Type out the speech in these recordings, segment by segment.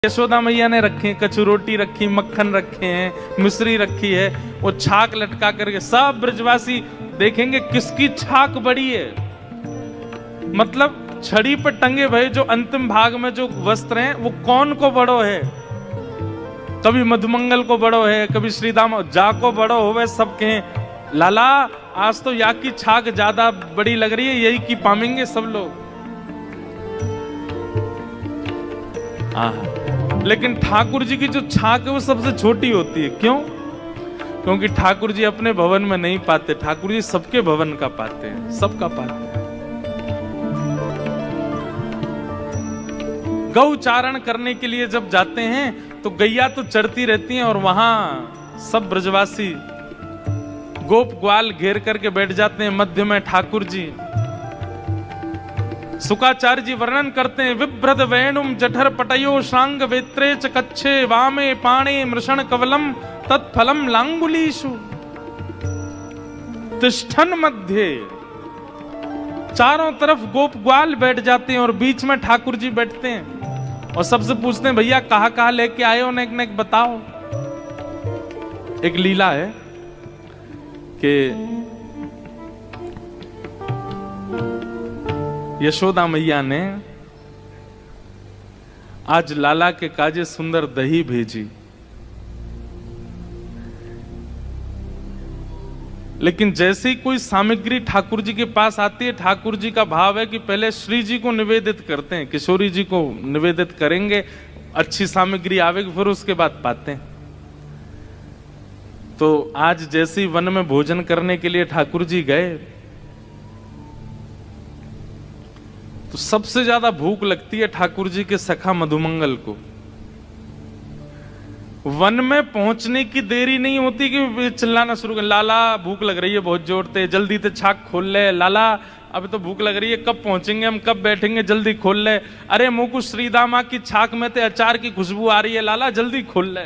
यशोदा मैया ने रखे, कछु रोटी रखी, मक्खन रखे हैं, मिश्री रखी है, वो छाक लटका करके सब ब्रजवासी देखेंगे किसकी छाक बड़ी है। मतलब छड़ी पर टंगे भय जो अंतिम भाग में जो वस्त्र हैं वो कौन को बड़ो है। कभी मधुमंगल को बड़ो है, कभी श्रीदाम जा को बड़ो हो, सब कहें लाला आज तो या की छाक ज्यादा बड़ी लग रही है, यही की पामेंगे सब लोग। लेकिन ठाकुर जी की जो छाक है वो सबसे छोटी होती है। क्यों? क्योंकि ठाकुर जी अपने भवन में नहीं पाते, ठाकुर जी सबके भवन का पाते हैं, सबका पाते हैं। गौ चारण करने के लिए जब जाते हैं तो गैया तो चरती रहती हैं और वहां सब ब्रजवासी गोप ग्वाल घेर करके बैठ जाते हैं। मध्य में ठाकुर जी। सुकाचार्य जी वर्णन करते हैं, विभ्रद वेणुम जठर पटयो शांग वेत्रे च कच्छे वामे पाणे मृषण कवलम तत्फलम लांगुलीषु तिष्ठन मध्य। चारों तरफ गोप ग्वाल बैठ जाते हैं और बीच में ठाकुर जी बैठते हैं और सबसे पूछते हैं भैया कहां कहां लेके आए हो, नेक नेक बताओ। एक लीला है कि यशोदा मैया ने आज लाला के काजे सुंदर दही भेजी, लेकिन जैसे ही कोई सामग्री ठाकुर जी के पास आती है, ठाकुर जी का भाव है कि पहले श्री जी को निवेदित करते हैं, किशोरी जी को निवेदित करेंगे, अच्छी सामग्री आवेगी फिर उसके बाद पाते हैं। तो आज जैसे ही वन में भोजन करने के लिए ठाकुर जी गए तो सबसे ज्यादा भूख लगती है ठाकुर जी के सखा मधुमंगल को। वन में पहुंचने की देरी नहीं होती कि चिल्लाना शुरू कर, लाला भूख लग रही है बहुत जोर से, जल्दी से छाक खोल ले, लाला अभी तो भूख लग रही है, कब पहुंचेंगे हम, कब बैठेंगे, जल्दी खोल ले, अरे मुकुश श्रीदामा की छाक में ते अचार की खुशबू आ रही है, लाला जल्दी खोल ले।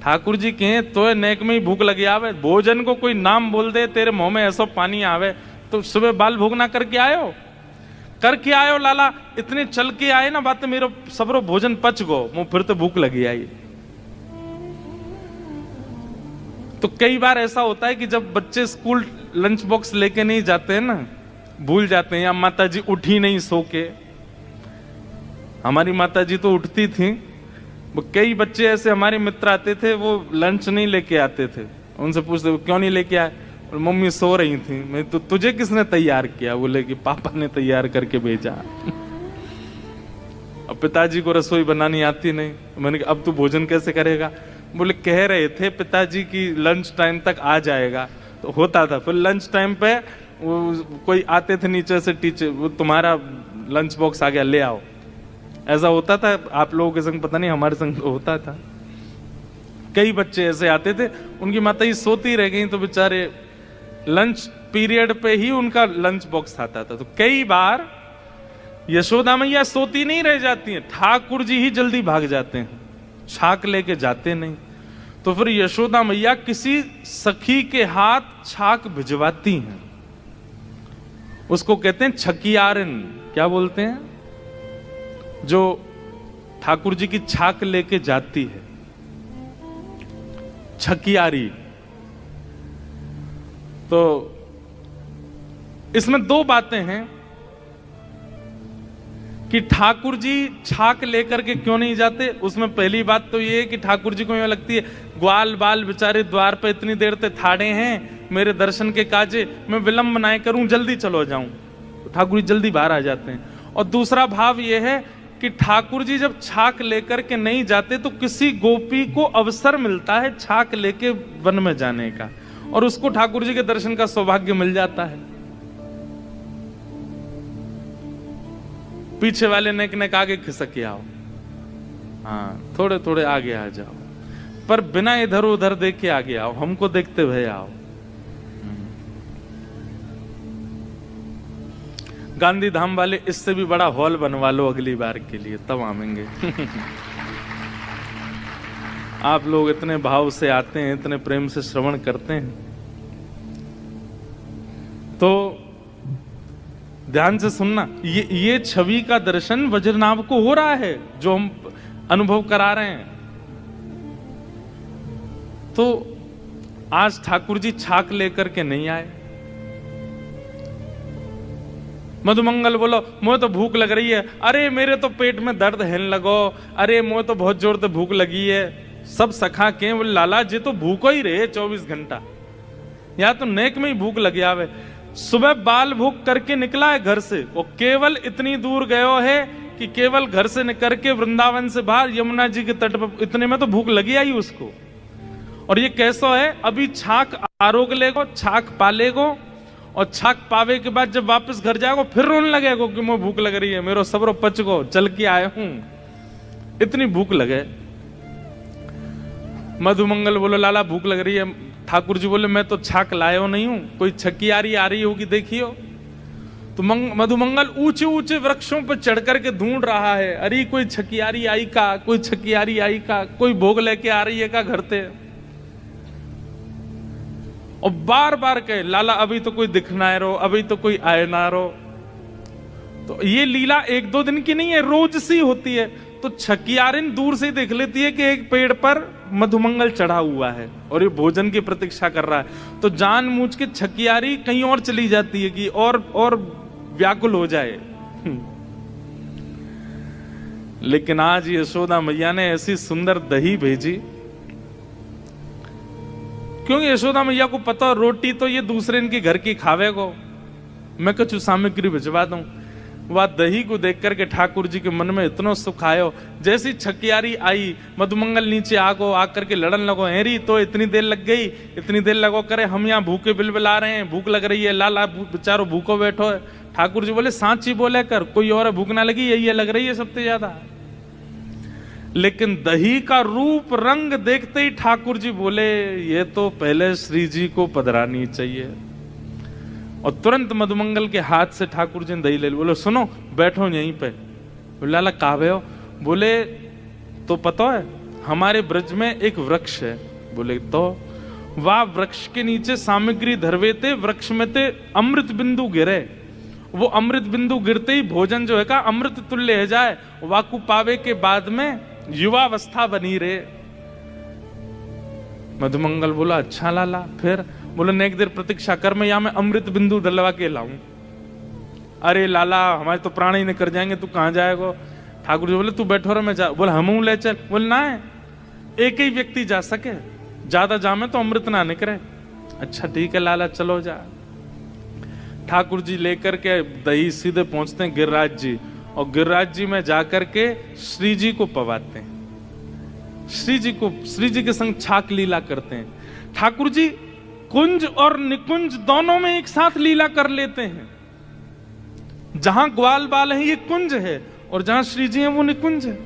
ठाकुर जी कहें तो नेक में ही भूख लगी आवे, भोजन को कोई नाम बोल दे तेरे मुंह में ऐसा पानी आवे, तो सुबह बाल भोग ना करके आयो, करके आयो लाला, इतने चल के आए ना बात मेरा सबरो भोजन पच गो, मुंह फिर तो भूख लगी आई। तो कई बार ऐसा होता है कि जब बच्चे स्कूल लंच बॉक्स लेके नहीं जाते हैं ना, भूल जाते हैं, या माता जी उठी नहीं सो के। हमारी माता जी तो उठती थी, वो कई बच्चे ऐसे हमारे मित्र आते थे वो लंच नहीं लेके आते थे, उनसे पूछते क्यों नहीं लेके आए, और मम्मी सो रही थी। मैं तो तुझे किसने तैयार किया? बोले कि पापा ने तैयार करके भेजा। अब पिताजी को रसोई बनानी आती नहीं, मैंने कहा अब तू भोजन कैसे करेगा? बोले कह रहे थे पिताजी की लंच टाइम तक आ जाएगा, तो होता था। फिर लंच टाइम पे वो कोई आते थे नीचे से टीचर, वो तुम्हारा लंच बॉक्स आ गया ले आओ, ऐसा होता था। आप लोगों के संग पता नहीं, हमारे संग होता था। कई बच्चे ऐसे आते थे, उनकी माता ही सोती रह गई तो बेचारे लंच पीरियड पे ही उनका लंच बॉक्स आता था। तो कई बार यशोदा मैया सोती नहीं रह जाती हैं, ठाकुर जी ही जल्दी भाग जाते हैं, छाक लेके जाते नहीं। तो फिर यशोदा मैया किसी सखी के हाथ छाक भिजवाती हैं, उसको कहते हैं छकियारन। क्या बोलते हैं? जो ठाकुर जी की छाक लेके जाती है, छकियारी। तो इसमें दो बातें हैं कि ठाकुर जी छाक लेकर के क्यों नहीं जाते। उसमें पहली बात तो ये है कि ठाकुर जी को ये लगती है ग्वाल बाल बेचारे द्वार पे इतनी देर से ठाड़े हैं, मेरे दर्शन के काजे, मैं विलंब ना करूं, जल्दी चलो जाऊं। तो ठाकुर जी जल्दी बाहर आ जाते हैं। और दूसरा भाव ये है कि ठाकुर जी जब छाक लेकर के नहीं जाते तो किसी गोपी को अवसर मिलता है छाक लेके वन में जाने का, और उसको ठाकुर जी के दर्शन का सौभाग्य मिल जाता है। पीछे वाले नेक नेक आगे खिसक आओ, हाँ थोड़े थोड़े आगे आ जाओ, पर बिना इधर उधर देखे आगे आओ, हमको देखते हुए आओ। गांधी धाम वाले इससे भी बड़ा हॉल बनवा लो अगली बार के लिए, तब आवेंगे। आप लोग इतने भाव से आते हैं, इतने प्रेम से श्रवण करते हैं, तो ध्यान से सुनना। ये छवि का दर्शन वज्रनाभ को हो रहा है, जो हम अनुभव करा रहे हैं। तो आज ठाकुर जी छाक लेकर के नहीं आए। मधुमंगल बोलो मुझे तो भूख लग रही है, अरे मेरे तो पेट में दर्द है लगो, अरे मुझे तो बहुत जोर से भूख लगी है। सब सखा के बोले लाला जी तो भूखो ही रहे 24 घंटा, या तो नेक में ही भूख लगी आवे। सुबह बाल भूख करके निकला है घर से, वो केवल इतनी दूर गयो है कि केवल घर से निकल के वृंदावन से बाहर यमुना जी के तट पर, इतने में तो भूख लगी आई उसको। और ये कैसा है, अभी छाक आरोग लेगो, छाक पालेगो, और छाक पावे के बाद जब वापस घर जाएगो फिर रोने लगेगो कि मुझे भूख लग रही है, मेरो सबरो पच गो, चल के आए हूं, इतनी भूख लगे। मधुमंगल बोलो लाला भूख लग रही है। ठाकुर जी बोले मैं तो छाक लायो नहीं हूं, कोई छकियारी आ रही होगी देखियो। तो मधुमंगल ऊंचे ऊंचे वृक्षों पर चढ़ करके ढूंढ रहा है, अरे कोई छकियारी आई का, कोई छकियारी आई का, कोई भोग लेके आ रही है का घर से। और बार बार कहे लाला अभी तो कोई दिख ना रो, अभी तो कोई आए ना रो। तो ये लीला एक दो दिन की नहीं है, रोज सी होती है। तो छकियारिन दूर से देख लेती है कि एक पेड़ पर मधुमंगल चढ़ा हुआ है और ये भोजन की प्रतीक्षा कर रहा है, तो जानबूझ के छकियारी कहीं और चली जाती है कि और व्याकुल हो जाए। लेकिन आज यशोदा मैया ने ऐसी सुंदर दही भेजी, क्योंकि यशोदा मैया को पता रोटी तो ये दूसरे इनके घर की खावे को, मैं कुछ सामग्री भिजवा दूं। वह दही को देख करके ठाकुर जी के मन में इतना सुख आयो। जैसी छकियारी आई, मधुमंगल नीचे आगो, आकर के लड़न लगो, हेरी तो इतनी देर लग गई, इतनी देर लगो करे, हम यहाँ भूखे बिलबिला रहे हैं, भूख लग रही है, लाला बेचारो भूखो बैठो है। ठाकुर जी बोले सांची बोले कर, कोई और भूख ना लगी, यही लग रही है सबसे ज्यादा। लेकिन दही का रूप रंग देखते ही ठाकुर जी बोले ये तो पहले श्री जी को पधरानी चाहिए। और तुरंत मधुमंगल के हाथ से ठाकुर जी ने दही ले ली। बोले सुनो बैठो यहीं पे। बोले लाला कावे हो? बोले तो पता है हमारे ब्रज में एक वृक्ष है। बोले तो वह वृक्ष के नीचे सामग्री धरवे थे, वृक्ष में थे अमृत बिंदु गिरे, वो अमृत बिंदु गिरते ही भोजन जो है का अमृत तुल्य है जाए, वाकु पावे के बाद में युवावस्था बनी रहे। मधुमंगल बोला अच्छा लाला। फिर बोले नेक देर प्रतीक्षा कर, मैं यहां में अमृत बिंदु डलवा के लाऊं। अरे लाला हमारे तो प्राण ही निकल जाएंगे, तू कहां जाएगा? ठाकुर जी बोले तू बैठो रहे मैं जा। बोले हम ले चल। बोले ना है एक ही व्यक्ति जा सके, ज्यादा जामे तो अमृत ना निकले। अच्छा ठीक है लाला चलो जा। ठाकुर जी लेकर के दही सीधे पहुंचते हैं गिरिराज जी, और गिरिराज जी में जाकर के श्री जी को पवाते हैं, श्री जी के संग छाक लीला करते हैं। ठाकुर जी कुंज और निकुंज दोनों में एक साथ लीला कर लेते हैं। जहां ग्वाल बाल है ये कुंज है, और जहां श्री जी है वो निकुंज है।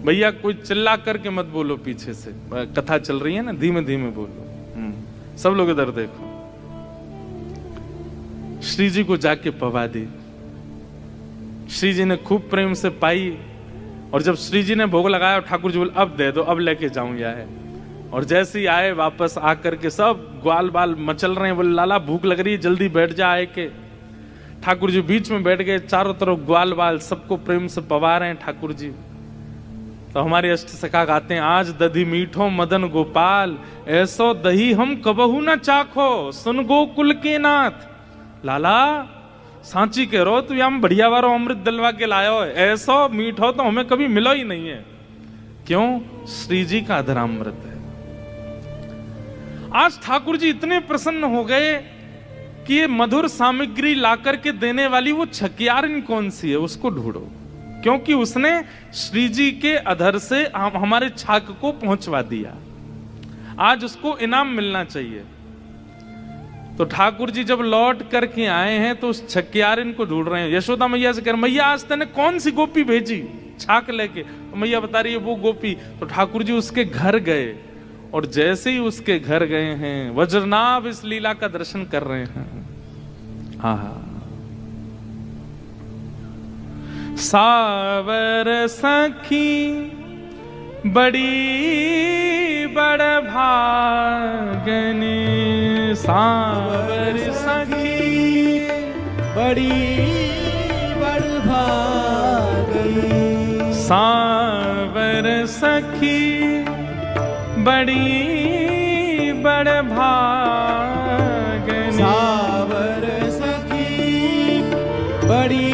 भैया कोई चिल्ला करके मत बोलो, पीछे से कथा चल रही है ना, धीमे धीमे बोलो। सब लोग इधर देखो। श्री जी को जाके पवा दी। श्री जी ने खूब प्रेम से पाई, और जब श्री जी ने भोग लगाया ठाकुर जी बोले अब दे दो, अब लेके जाऊं यह। और जैसे ही आए वापस आकर के सब ग्वाल बाल मचल रहे हैं। बोले लाला भूख लग रही है, जल्दी बैठ जा आए के। ठाकुर जी बीच में बैठ गए, चारों तरफ ग्वाल बाल सबको प्रेम से पवा रहे हैं ठाकुर जी। तो हमारे अष्ट सखा गाते हैं आज दधी मीठो मदन गोपाल, ऐसो दही हम कबहू न चाखो, सुन गोकुल के नाथ। लाला सांची कह रो तू हम बढ़िया वारो अमृत दिलवा के लायो है, ऐसो मीठो तो हमें कभी मिलो ही नहीं है। क्यों? श्री जी का अधरामृत है। आज ठाकुर जी इतने प्रसन्न हो गए कि ये मधुर सामग्री लाकर के देने वाली वो छकियारिन कौन सी है उसको ढूंढो, क्योंकि उसने श्री जी के अधर से हमारे छाक को पहुंचवा दिया। आज उसको इनाम मिलना चाहिए। तो ठाकुर जी जब लौट करके आए हैं तो उस छकियारिन को ढूंढ रहे हैं। यशोदा मैया से कह रहे मैया आज तूने कौन सी गोपी भेजी छाक लेके? तो मैया बता रही है वो गोपी। तो ठाकुर जी उसके घर गए, और जैसे ही उसके घर गए हैं वज्रनाभ इस लीला का दर्शन कर रहे हैं। आहा सावर सखी बड़ी बड़ भागने, सावर सखी बड़ी बड़ भागने, सावर सखी बड़ी बड़भागनी, सावर सखी बड़ी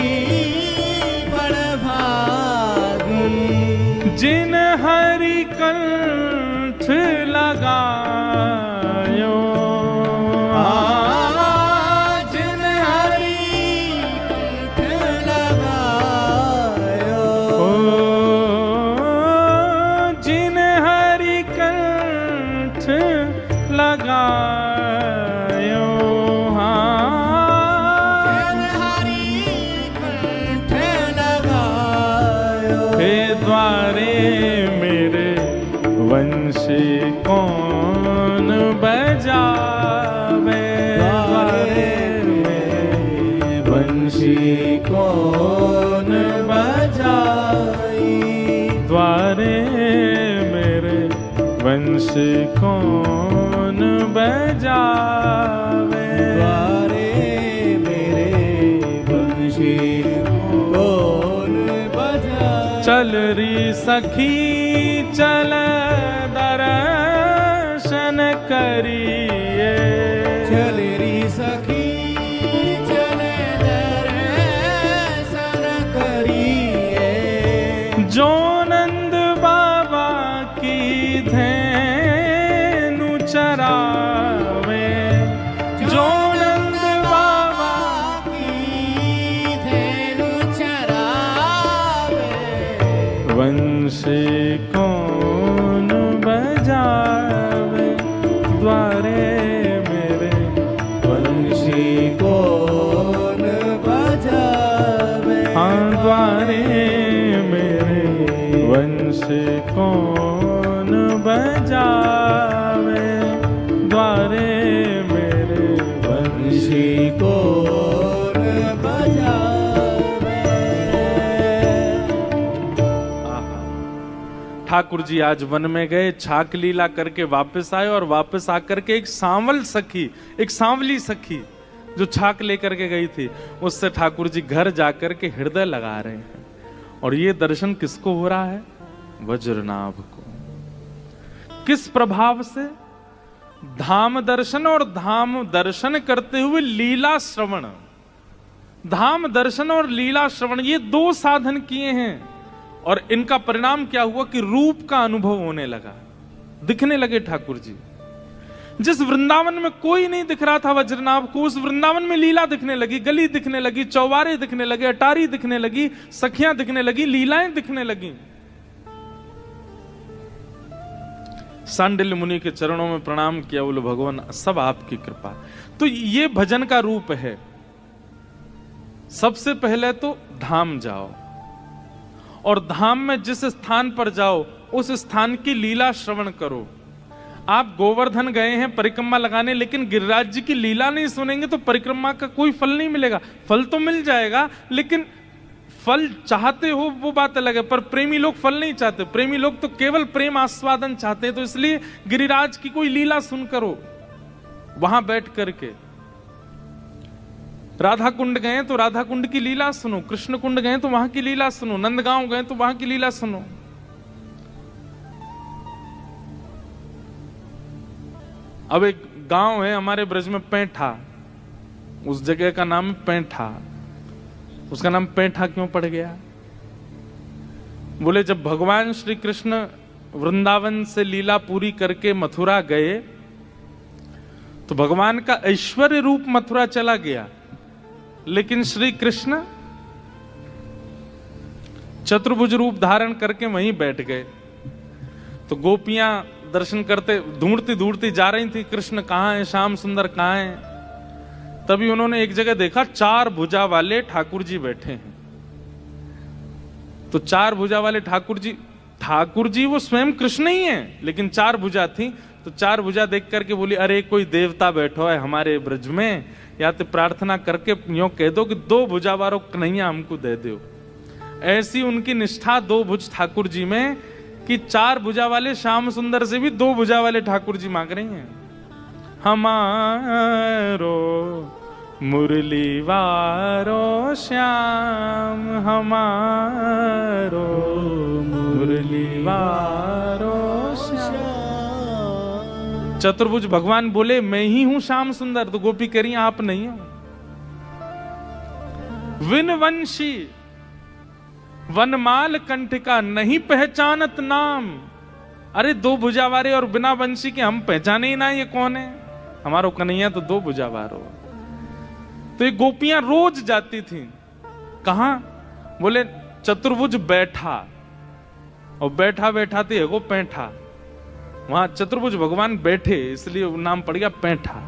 बड़भागनी, जिन हरि कंठ लगायो, जिन हरि कंठ लगायो, जिन हरि कंठ लगायो, जिन हरि कंठ लगायो, हे द्वारे मेरे वंशी कौन बजावे, द्वारे मेरे वंशी कौन बजाई, द्वारे मेरे वंशी कौन बजावे, द्वारे मेरे वंशी कौन बजाई। चल री सखी चल दर्शन करिए, चल री सखी चल दर्शन करिए, जो नंद बाबा की धेनु चरावे, जो नंद बाबा की धेनु चरावे, वंशी कौन बजावे, द्वारे मेरे वंशी कौन बजावे, हाँ द्वारे मेरे वंशी कौन बजावे, द्वारे मेरे वंशी कौन बजावे। ठाकुर जी आज वन में गए, छाक लीला करके वापस आए और वापस आकर के एक सांवल सखी, एक सांवली सखी जो छाक लेकर के गई थी, उससे ठाकुर जी घर जाकर के हृदय लगा रहे हैं। और ये दर्शन किसको हो रहा है? वज्रनाभ को। किस प्रभाव से? धाम दर्शन और धाम दर्शन करते हुए लीला श्रवण। धाम दर्शन और लीला श्रवण ये दो साधन किए हैं और इनका परिणाम क्या हुआ कि रूप का अनुभव होने लगा, दिखने लगे ठाकुर जी। जिस वृंदावन में कोई नहीं दिख रहा था वज्रनाभ को, उस वृंदावन में लीला दिखने लगी, गली दिखने लगी, चौबारे दिखने लगे, अटारी दिखने लगी, सखियां दिखने लगी, लीलाएं दिखने लगी। सांडिल्य मुनि के चरणों में प्रणाम किया, बोले भगवान सब आपकी कृपा। तो ये भजन का रूप है। सबसे पहले तो धाम जाओ और धाम में जिस स्थान पर जाओ उस स्थान की लीला श्रवण करो। आप गोवर्धन गए हैं परिक्रमा लगाने, लेकिन गिरिराज जी की लीला नहीं सुनेंगे तो परिक्रमा का कोई फल नहीं मिलेगा। फल तो मिल जाएगा, लेकिन फल चाहते हो वो बात अलग है, पर प्रेमी लोग फल नहीं चाहते। प्रेमी लोग तो केवल प्रेम आस्वादन चाहते हैं। तो इसलिए गिरिराज की कोई लीला सुन करो वहां बैठ करके। राधा कुंड गए तो राधा कुंड की लीला सुनो, कृष्ण कुंड गए तो वहां की लीला सुनो, नंदगांव गए तो वहां की लीला सुनो। अब एक गांव है हमारे ब्रज में पैठा, उस जगह का नाम पैठा। उसका नाम पैठा क्यों पड़ गया? बोले जब भगवान श्री कृष्ण वृंदावन से लीला पूरी करके मथुरा गए तो भगवान का ऐश्वर्य रूप मथुरा चला गया, लेकिन श्री कृष्ण चतुर्भुज रूप धारण करके वहीं बैठ गए। तो गोपियां दर्शन करते ढूंढती ढूंढती जा रही थी, कृष्ण कहां है, श्याम सुंदर कहां है। तभी उन्होंने एक जगह देखा 4 भुजा वाले ठाकुर जी बैठे हैं। तो 4 भुजा वाले ठाकुर जी वो स्वयं कृष्ण ही हैं, लेकिन 4 भुजा थी। तो 4 भुजा देख करके बोली, अरे कोई देवता बैठो है हमारे ब्रज में, या तो प्रार्थना करके यूं कह दो कि 2 भुजा वालों कन्हैया हमको दे दो। ऐसी उनकी निष्ठा 2 भुज ठाकुर जी में कि 4 भुजा वाले श्याम सुंदर से भी 2 भुजा वाले ठाकुर जी मांग रही हैं, हमारो मुरली वारो श्याम हमारो, मुरली वारो श्याम। चतुर्भुज भगवान बोले मैं ही हूं श्याम सुंदर, तो गोपी कह रही आप नहीं हो। विनवंशी वनमाल कंठिका नहीं पहचानत नाम। अरे दो भुजावारे और बिना वंशी के हम पहचाने ही ना ये कौन है। हमारो कन्हैया तो दो भुजावारो। तो ये गोपियां रोज जाती थी। कहां? बोले चतुर्भुज बैठा, और बैठा बैठा थी वो पैठा। वहां चतुर्भुज भगवान बैठे, इसलिए नाम पड़ गया पैठा।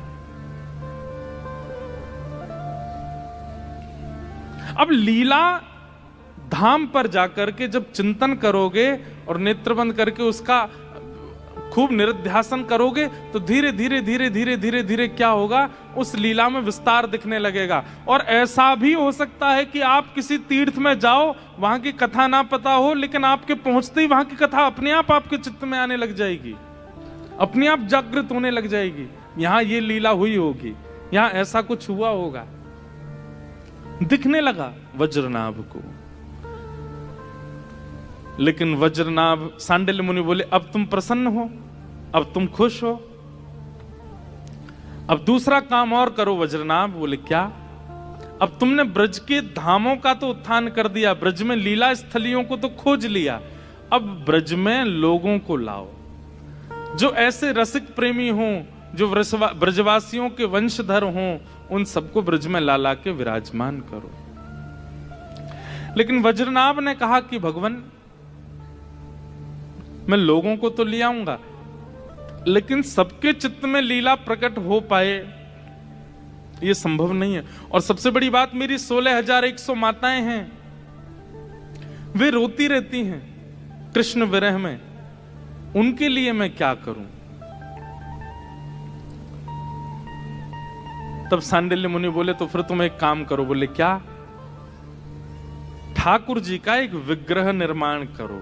अब लीला धाम पर जाकर के जब चिंतन करोगे और नेत्र बंद करके उसका खूब निरध्यासन करोगे, तो धीरे धीरे धीरे धीरे धीरे धीरे क्या होगा, उस लीला में विस्तार दिखने लगेगा। और ऐसा भी हो सकता है कि आप किसी तीर्थ में जाओ, वहां की कथा ना पता हो, लेकिन आपके पहुंचते ही वहां की कथा अपने आप आपके चित्त में आने लग जाएगी, अपने आप जागृत होने लग जाएगी। यहां ये लीला हुई होगी, यहां ऐसा कुछ हुआ होगा। दिखने लगा वज्रनाभ को। लेकिन वज्रनाभ, सांडिल्य मुनि बोले अब तुम प्रसन्न हो, अब तुम खुश हो, अब दूसरा काम और करो वज्रनाभ। बोले क्या? अब तुमने ब्रज के धामों का तो उत्थान कर दिया, ब्रज में लीला स्थलियों को तो खोज लिया, अब ब्रज में लोगों को लाओ जो ऐसे रसिक प्रेमी हों, जो ब्रजवासियों के वंशधर हों, उन सबको ब्रज में ला ला के विराजमान करो। लेकिन वज्रनाभ ने कहा कि भगवान मैं लोगों को तो ले आऊंगा, लेकिन सबके चित्त में लीला प्रकट हो पाए ये संभव नहीं है। और सबसे बड़ी बात, मेरी 16,100 माताएं हैं, वे रोती रहती हैं कृष्ण विरह में, उनके लिए मैं क्या करूं? तब सांडिल्य मुनि बोले तो फिर तुम एक काम करो। बोले क्या? ठाकुर जी का एक विग्रह निर्माण करो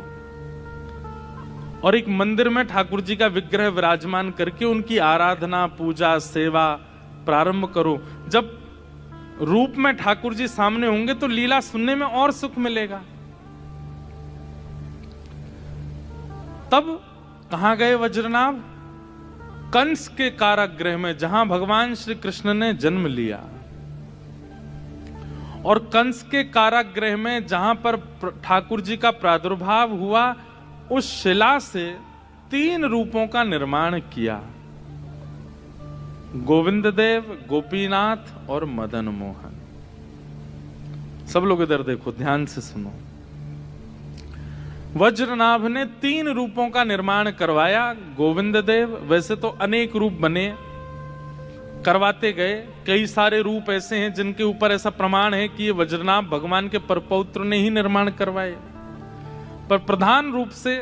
और एक मंदिर में ठाकुर जी का विग्रह विराजमान करके उनकी आराधना, पूजा, सेवा प्रारंभ करो। जब रूप में ठाकुर जी सामने होंगे तो लीला सुनने में और सुख मिलेगा। तब कहां गए वज्रनाभ? कंस के कारागृह में, जहां भगवान श्री कृष्ण ने जन्म लिया। और कंस के कारागृह में जहां पर ठाकुर जी का प्रादुर्भाव हुआ, उस शिला से 3 रूपों का निर्माण किया, गोविंद देव, गोपीनाथ और मदन मोहन। सब लोग इधर देखो, ध्यान से सुनो। वज्रनाभ ने 3 रूपों का निर्माण करवाया। गोविंद देव, वैसे तो अनेक रूप बने, करवाते गए। कई सारे रूप ऐसे हैं जिनके ऊपर ऐसा प्रमाण है कि ये वज्रनाभ भगवान के परपौत्र ने ही निर्माण करवाए। पर प्रधान रूप से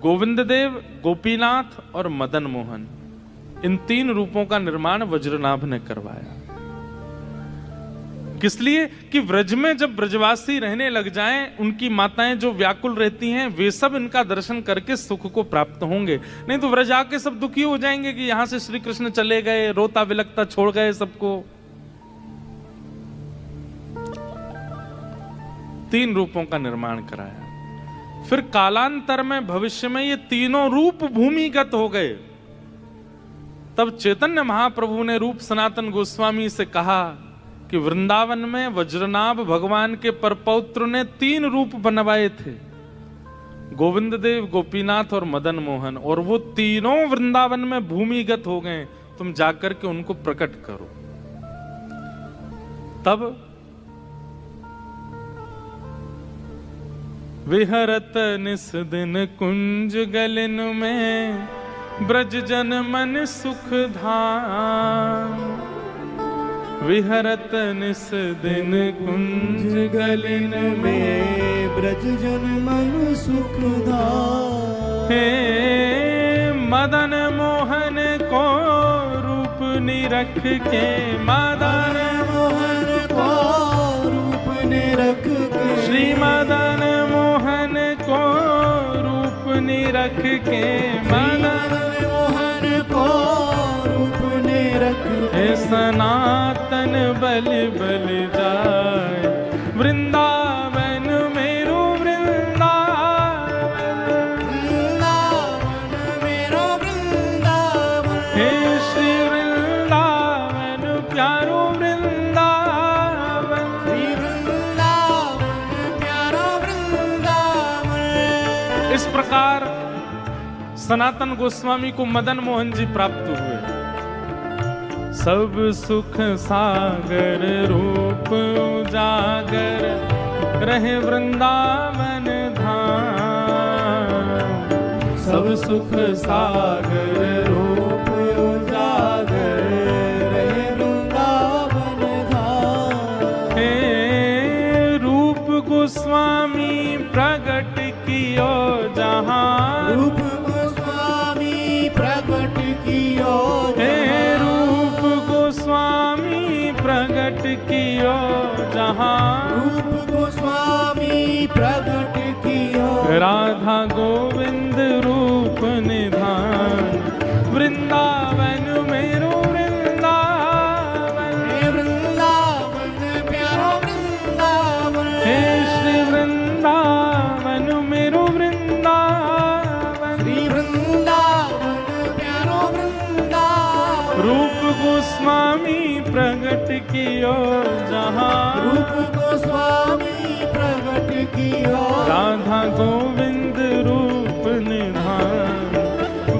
गोविंद देव, गोपीनाथ और मदन मोहन, इन 3 रूपों का निर्माण वज्रनाभ ने करवाया। किस लिए? कि व्रज में जब ब्रजवासी रहने लग जाएं, उनकी माताएं जो व्याकुल रहती हैं, वे सब इनका दर्शन करके सुख को प्राप्त होंगे। नहीं तो व्रज आके सब दुखी हो जाएंगे कि यहां से श्री कृष्ण चले गए, रोता विलकता छोड़ गए सबको। 3 रूपों का निर्माण कराया। फिर कालांतर में, भविष्य में ये तीनों रूप भूमिगत हो गए। तब चैतन्य महाप्रभु ने रूप सनातन गोस्वामी से कहा कि वृंदावन में वज्रनाभ भगवान के परपौत्र ने 3 रूप बनवाए थे, गोविंद देव, गोपीनाथ और मदन मोहन, और वो तीनों वृंदावन में भूमिगत हो गए। तुम जाकर के उनको प्रकट करो। तब विहरत निस दिन कुंज गलिन में, ब्रज जन मन सुख धाम। विहरत निस दिन कुंज गलिन में, ब्रज जन मन सुख धाम। हे मदन मोहन को रूप निरख के, मदन मोहन को रूप निरख के, श्री मदन मोहन को रूप निरख के, मदन मोहन को रूप निरख रखते हे सनातन बलि बलि जाए वृंदावन मेरो वृंदावन, वृंदावन मेरो वृंदावन, हे श्री वृंदावन प्यारो वृंदावन, श्री वृंदावन प्यारो वृंदावन। इस प्रकार सनातन गोस्वामी को मदन मोहन जी प्राप्त हुए। सब सुख सागर रूप उजागर रहे वृंदावन धाम, सब सुख सागर रूप उजागर रहे वृंदावन धाम। हे रूप गोस्वामी प्रगट कियो जहां, रूप गोस्वामी प्रकट कियो हे रूप गोस्वामी प्रगट कियो जहां, रूप गोस्वामी प्रकट कियो राधा गोविंद रूप निधान वृंदावन मेरो वृंदावन, हे वृंदावन प्यारो वृंदावन, हे श्री वृंदावन मेरो वृंदावन, श्री वृंदावन प्यारो वृंदावन। रूप गोस्वामी प्रगट कियो जहां, रूप गोस्वामी प्रकट कियो राधा गोविंद रूप निधान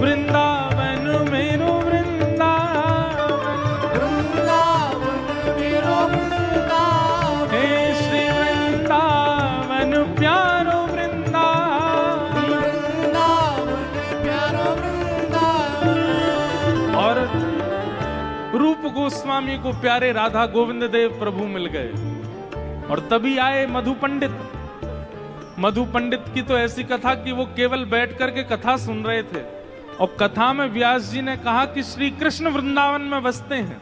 वृंदावन मेरो वृंदावन, वृंदावन मेरो वृंदावन, हे श्री वृंदावन प्यारो वृंदावन। वृंदावन प्यारो वृंदावन। और रूप गोस्वामी को प्यारे राधा गोविंद देव प्रभु मिल गए और तभी आए मधु पंडित। मधु पंडित की तो ऐसी कथा कि वो केवल बैठ करके कथा सुन रहे थे और कथा में व्यास जी ने कहा कि श्री कृष्ण वृंदावन में बसते हैं।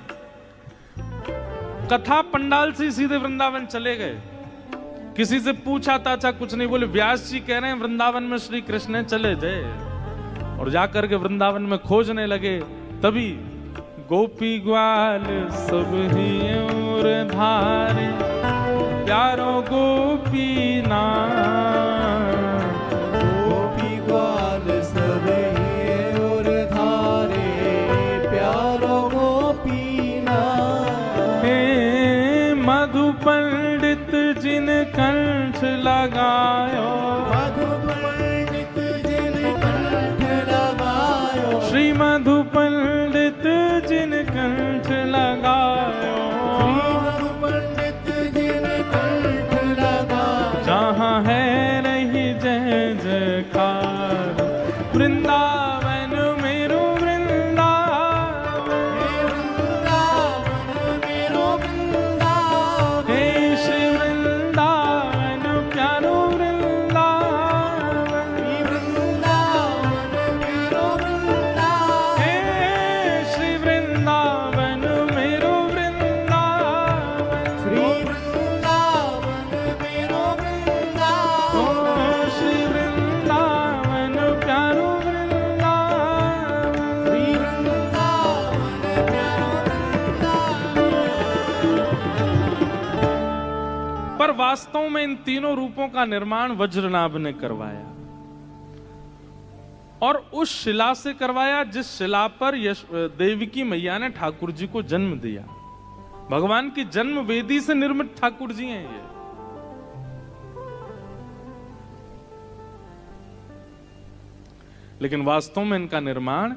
कथा पंडाल से सीधे वृंदावन चले गए। किसी से पूछा ताछा कुछ नहीं, बोले व्यास जी कह रहे हैं वृंदावन में श्री कृष्ण है, चले जाए। और जाकर के वृंदावन में खोजने लगे। तभी गोपी ग्वाल सब ही और धारे प्यारो गोपी नाम, गोपी ग्वाल सब ये और धारे प्यारो गोपी नाम। हे मधु पंडित जिन कंठ लगायो, मधु पंडित जिन कंठ लगायो, श्री मधु पंडित जिन कंठ लगायो, श्री मधु पंडित जिन कंठ लगायो, जहाँ है रही जय जयकार वृंदावन मेरो वृंदावन, हे वृंदावन मेरो वृंदावन, हे श्री वृंदावन प्यारो वृंदावन, श्री वृंदावन प्यारो वृंदावन, हे श्री वृंदावन मेरो वृंदावन, श्री वृंदावन मेरो वृंदावन, ओ श्री वृंदावन प्यारो वृंदावन। श्री वृंदावन प्यारो वृंदावन। पर वास्तव में इन तीनों रूपों का निर्माण वज्रनाभ ने करवाया और उस शिला से करवाया जिस शिला पर देवकी मैया ने ठाकुर जी को जन्म दिया। भगवान की जन्म वेदी से निर्मित ठाकुर जी हैं ये। लेकिन वास्तव में इनका निर्माण